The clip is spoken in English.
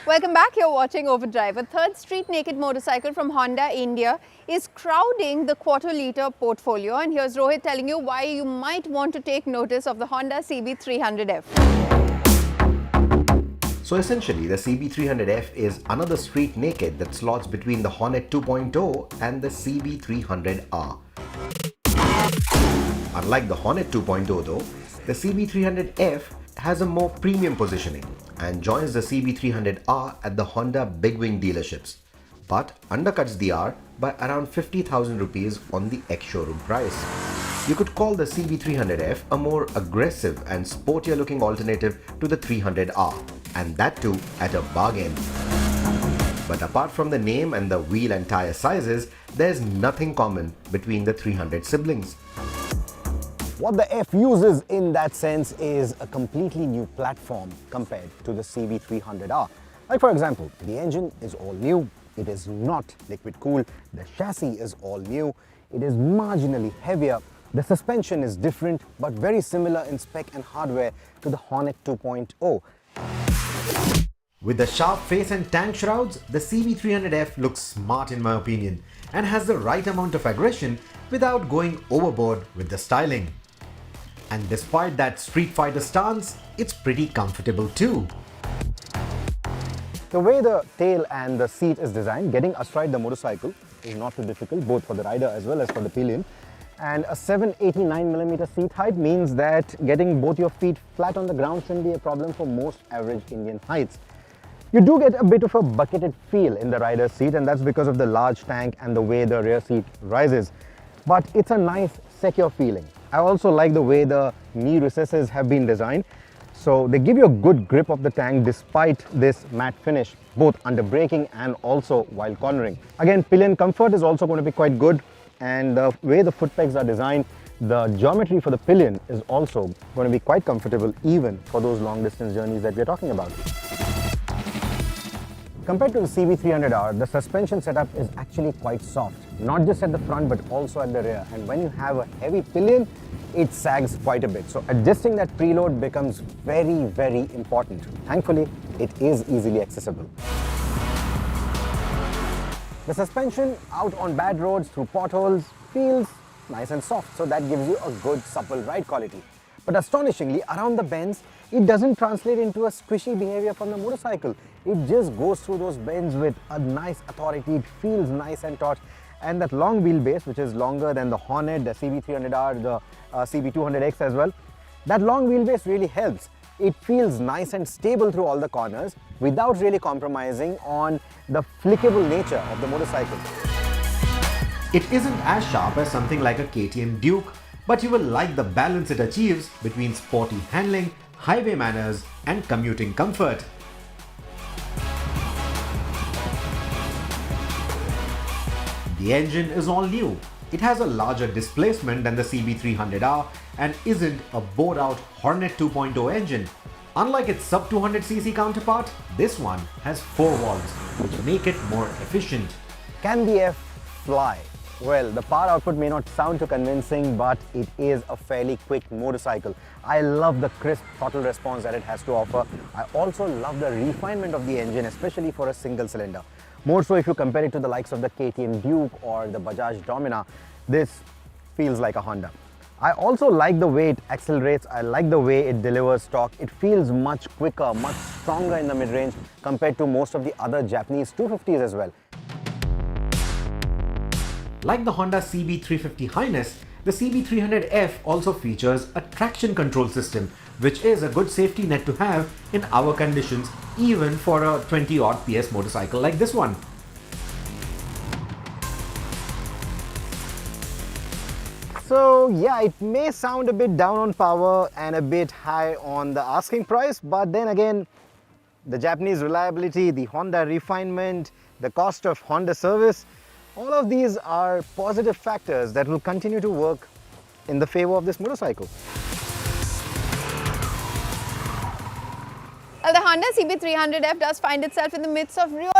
Welcome back. You're watching Overdrive. A third street naked motorcycle from Honda India is crowding the quarter-litre portfolio. And here's Rohit telling you why you might want to take notice of the Honda CB300F. So essentially, the CB300F is another street naked that slots between the Hornet 2.0 and the CB300R. Unlike the Hornet 2.0 though, the CB300F has a more premium positioning and joins the CB300R at the Honda big wing dealerships, but undercuts the R by around 50,000 rupees on the ex-showroom price. You could call the CB300F a more aggressive and sportier looking alternative to the 300R, and that too at a bargain. But apart from the name and the wheel and tire sizes, there's nothing common between the 300 siblings. What the F uses in that sense is a completely new platform compared to the CB300R. Like for example, the engine is all new, it is not liquid cooled, the chassis is all new, it is marginally heavier, the suspension is different but very similar in spec and hardware to the Hornet 2.0. With the sharp face and tank shrouds, the CB300F looks smart in my opinion and has the right amount of aggression without going overboard with the styling. And despite that Street Fighter stance, it's pretty comfortable too. The way the tail and the seat is designed, getting astride the motorcycle is not too difficult, both for the rider as well as for the pillion. And a 789mm seat height means that getting both your feet flat on the ground shouldn't be a problem for most average Indian heights. You do get a bit of a bucketed feel in the rider's seat, and that's because of the large tank and the way the rear seat rises. But it's a nice, secure feeling. I also like the way the knee recesses have been designed. So they give you a good grip of the tank despite this matte finish, both under braking and also while cornering. Again, pillion comfort is also going to be quite good, and the way the foot pegs are designed, the geometry for the pillion is also going to be quite comfortable even for those long distance journeys that we're talking about. Compared to the CB300R, the suspension setup is actually quite soft, not just at the front but also at the rear, and when you have a heavy pillion, it sags quite a bit. So adjusting that preload becomes very, very important. Thankfully, it is easily accessible. The suspension out on bad roads through potholes feels nice and soft, so that gives you a good supple ride quality. But astonishingly, around the bends, it doesn't translate into a squishy behavior from the motorcycle. It just goes through those bends with a nice authority. It feels nice and taut. And that long wheelbase, which is longer than the Hornet, the CB300R, the CB200X as well, that long wheelbase really helps. It feels nice and stable through all the corners without really compromising on the flickable nature of the motorcycle. It isn't as sharp as something like a KTM Duke, but you will like the balance it achieves between sporty handling, highway manners and commuting comfort. The engine is all new. It has a larger displacement than the CB300R and isn't a bored-out Hornet 2.0 engine. Unlike its sub 200cc counterpart, this one has 4 valves, which make it more efficient. Can the F fly? Well, the power output may not sound too convincing, but it is a fairly quick motorcycle. I love the crisp throttle response that it has to offer. I also love the refinement of the engine, especially for a single cylinder. More so if you compare it to the likes of the KTM Duke or the Bajaj Domina, this feels like a Honda. I also like the way it accelerates. I like the way it delivers torque. It feels much quicker, much stronger in the mid-range compared to most of the other Japanese 250s as well. Like the Honda CB350 Highness, the CB300F also features a traction control system, which is a good safety net to have in our conditions, even for a 20-odd PS motorcycle like this one. So yeah, it may sound a bit down on power and a bit high on the asking price, but then again, the Japanese reliability, the Honda refinement, the cost of Honda service, all of these are positive factors that will continue to work in the favor of this motorcycle. Well, the Honda CB300F does find itself in the midst of real